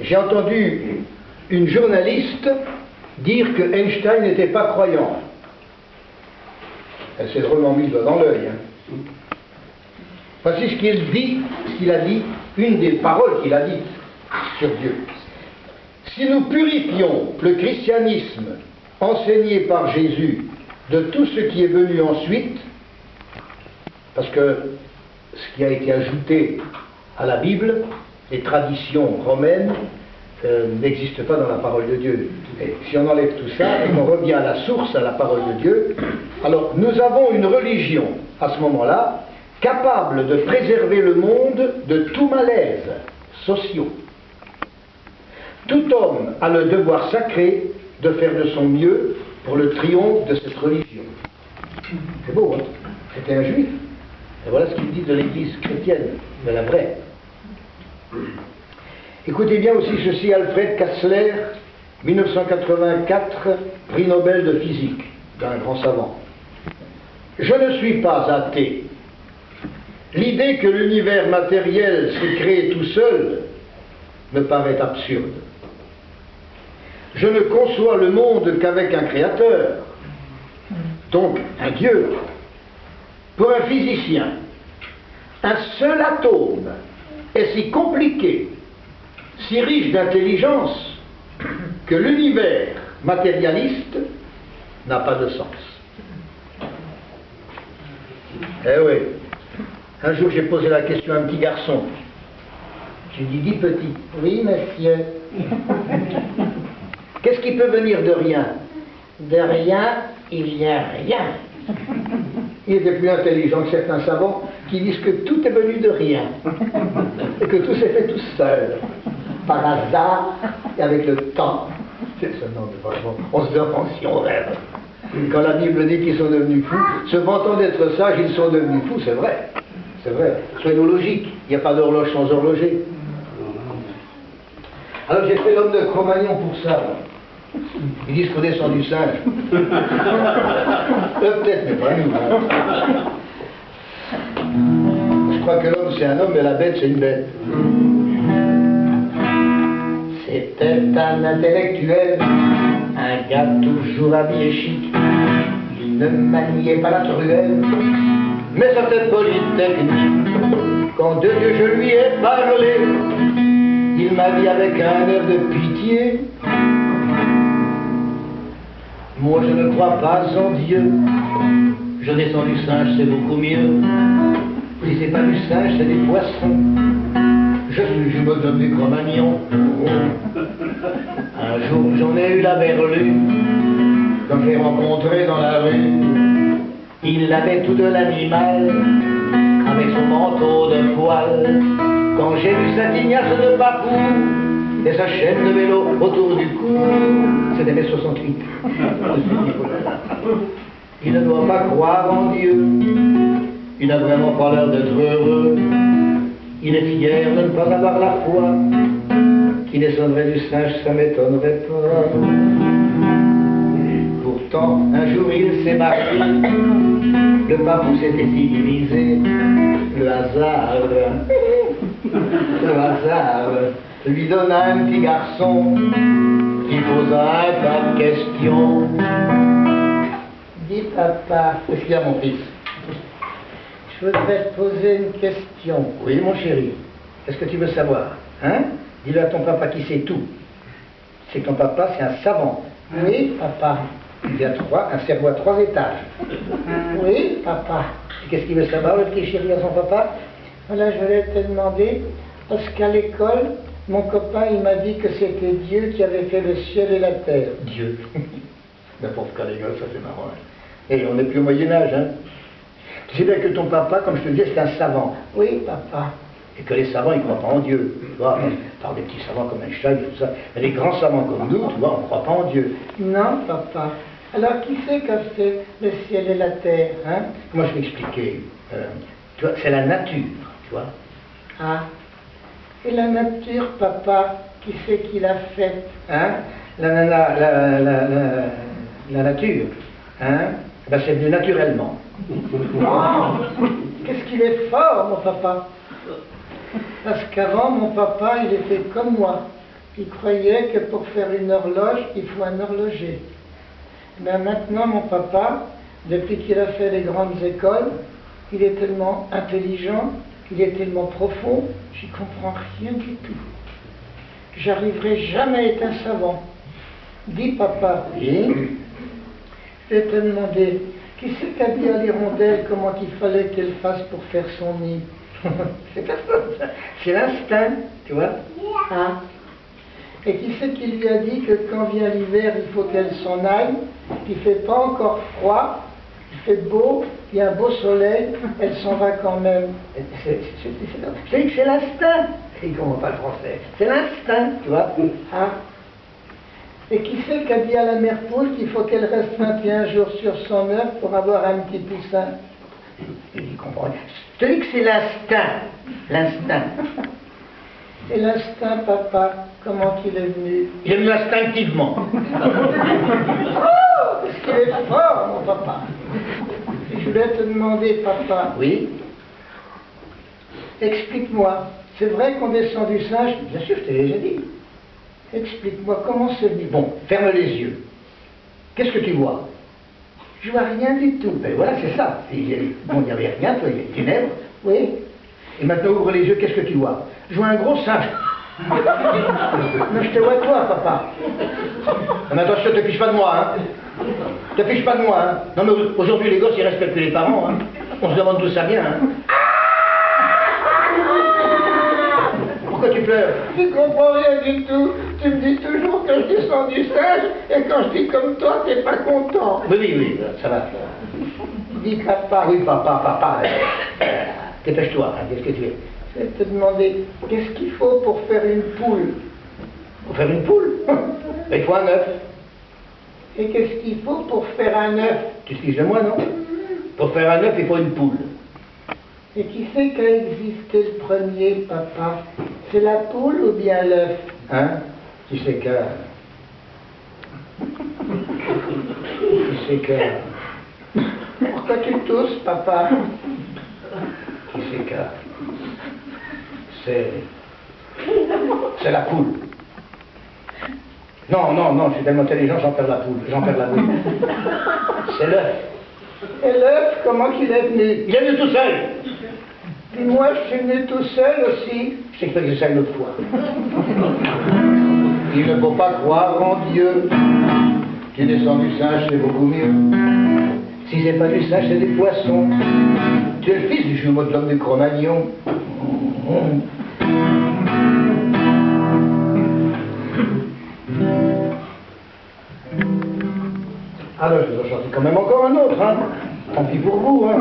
J'ai entendu une journaliste dire que Einstein n'était pas croyant. Elle s'est drôlement mise dans l'œil. Voici ce qu'il a dit, une des paroles qu'il a dites sur Dieu. Si nous purifions le christianisme enseigné par Jésus de tout ce qui est venu ensuite, parce que ce qui a été ajouté à la Bible, les traditions romaines, n'existe pas dans la parole de Dieu. Et si on enlève tout ça et qu'on revient à la source, à la parole de Dieu, alors nous avons une religion, à ce moment-là, capable de préserver le monde de tout malaise sociaux. Tout homme a le devoir sacré de faire de son mieux pour le triomphe de cette religion. C'est beau, hein? C'était un juif. Et voilà ce qu'il dit de l'église chrétienne, de la vraie. Écoutez bien aussi ceci, Alfred Kastler, 1984, prix Nobel de physique, d'un grand savant. Je ne suis pas athée. L'idée que l'univers matériel s'est créé tout seul me paraît absurde. Je ne conçois le monde qu'avec un créateur, donc un Dieu. Pour un physicien, un seul atome est si compliqué, si riche d'intelligence, que l'univers matérialiste n'a pas de sens. Eh oui, un jour j'ai posé la question à un petit garçon. J'ai dit, dis petit. Oui, monsieur. Qu'est-ce qui peut venir de rien? De rien, il vient rien. Il était plus intelligent que certains savants qui disent que tout est venu de rien et que tout s'est fait tout seul, par hasard et avec le temps. C'est ce nom de franchement, on se demande si on rêve. Quand la Bible dit qu'ils sont devenus fous, se vantant d'être sages, ils sont devenus fous, c'est vrai. C'est vrai. Soyons logiques, il n'y a pas d'horloge sans horloger. Alors j'ai fait l'homme de Cro-Magnon pour ça. Ils disent qu'on descend du singe. Peut-être, mais pas nous. Je crois que l'homme c'est un homme, mais la bête c'est une bête. C'était un intellectuel, un gars toujours habillé chic. Il ne maniait pas la truelle, mais sa tête polytechnique. Quand de Dieu je lui ai parlé, il m'a dit avec un air de pitié: moi je ne crois pas en Dieu, je descends du singe, c'est beaucoup mieux. Si c'est pas du singe, c'est des poissons. Je suis jumeau du Cro-Magnon. Un jour j'en ai eu la berlue, quand j'ai rencontré dans la rue. Il avait tout de l'animal, avec son manteau de poil. Quand j'ai vu sa tignasse de papou et sa chaîne de vélo autour du cou, c'était mai 68. Il ne doit pas croire en Dieu, il n'a vraiment pas l'air d'être heureux. Il est fier de ne pas avoir la foi, qui descendrait du singe, ça m'étonnerait pas. Pourtant, un jour il s'est marié, le papou s'était divisé, le hasard lui donna un petit garçon qui posa un tas de questions. Dis papa, qu'est-ce qu'il y a mon fils? Je voudrais te poser une question. Oui mon chéri, qu'est-ce que tu veux savoir? Hein? Dis-le à ton papa qui sait tout. C'est que ton papa c'est un savant. Oui papa. Il y a un cerveau à 3 étages. Oui papa. Et qu'est-ce qu'il veut savoir le petit chéri à son papa? Voilà, je voulais te demander, parce qu'à l'école, mon copain, il m'a dit que c'était Dieu qui avait fait le ciel et la terre. Dieu. N'importe qu'à l'école, ça c'est marrant. Hein. Et on n'est plus au Moyen-Âge, hein. Tu sais bien que ton papa, comme je te le disais, c'est un savant. Oui, papa. Et que les savants, ils ne croient pas en Dieu. Tu vois, par des petits savants comme Einstein et tout ça. Mais les grands savants comme nous, tu vois, on ne croit pas en Dieu. Non, papa. Alors, qui c'est qui a fait le ciel et la terre, hein? Comment je vais expliquer? Tu vois, c'est la nature, tu vois. Ah. Et la nature, papa, qui c'est qui l'a faite? Hein? La nature, hein? Ben, c'est venu naturellement. Oh, qu'est-ce qu'il est fort, mon papa. Parce qu'avant, mon papa, il était comme moi. qui croyait que pour faire une horloge, il faut un horloger. Mais maintenant, mon papa, depuis qu'il a fait les grandes écoles, il est tellement intelligent, il est tellement profond, j'y comprends rien du tout. J'arriverai jamais à être un savant. Dis, papa, Oui. je vais te demander, qui c'est qui a dit à l'hirondelle comment il fallait qu'elle fasse pour faire son nid? C'est personne, c'est l'instinct, tu vois. Hein? Et qui c'est qui lui a dit que quand vient l'hiver, il faut qu'elle s'en aille, qu'il ne fait pas encore froid, il fait beau, il y a un beau soleil, elle s'en va quand même. Je dis que c'est l'instinct. Il ne comprend pas le français. C'est l'instinct, tu vois. Hein? Et qui c'est qui a dit à la mère poule qu'il faut qu'elle reste 21 jours sur son œuf pour avoir un petit poussin? Il comprend. Je te dis que c'est l'instinct. L'instinct. Et l'instinct, papa, comment il est venu? Il est venu instinctivement. Oh, est-ce qu'il est fort, mon papa? Et je voulais te demander, papa. Oui. Explique-moi. C'est vrai qu'on descend du singe? Bien sûr, je t'ai déjà dit. Explique-moi comment c'est venu. Bon, ferme les yeux. Qu'est-ce que tu vois? Je vois rien du tout. Ben voilà, c'est ça. Bon, il n'y avait rien, toi, il y a des ténèbres. Oui. Et maintenant, ouvre les yeux, qu'est-ce que tu vois? Je vois un gros singe. Non, je te vois toi, papa. Mais attention, te fiche pas de moi, hein. Te fiche pas de moi, hein. Non, mais aujourd'hui, les gosses, ils respectent plus les parents, hein. On se demande d'où ça vient, hein. Pourquoi tu pleures? Je comprends rien du tout. Tu me dis toujours que je descends du singe, et quand je dis comme toi, t'es pas content. Oui, ça va. Dis papa. Oui, papa. Dépêche-toi, hein, qu'est-ce que tu veux? Je vais te demander, qu'est-ce qu'il faut pour faire une poule? Pour faire une poule? Il faut un œuf. Et qu'est-ce qu'il faut pour faire un œuf? Tu te fiches de moi, non? Pour faire un œuf, il faut une poule. Et qui c'est qui a existé le premier, papa? C'est la poule ou bien l'œuf? Hein? Qui c'est que... Qui c'est que... Pourquoi tu tousses, papa? Qui c'est que... C'est la poule. Non, je suis tellement intelligent, j'en perds la poule, C'est l'œuf. Et l'œuf, comment qu'il est venu? Il est venu tout seul. Puis moi, je suis venu tout seul aussi. Je t'explique ça une autre fois. Il ne faut pas croire en Dieu. Tu descends du singe, c'est beaucoup mieux. Si c'est pas du singe, c'est des poissons. Tu es le fils du jumeau de l'homme du Cro-Magnon. Alors, je vous en chanter quand même encore un autre, hein. Tant pis pour vous, hein.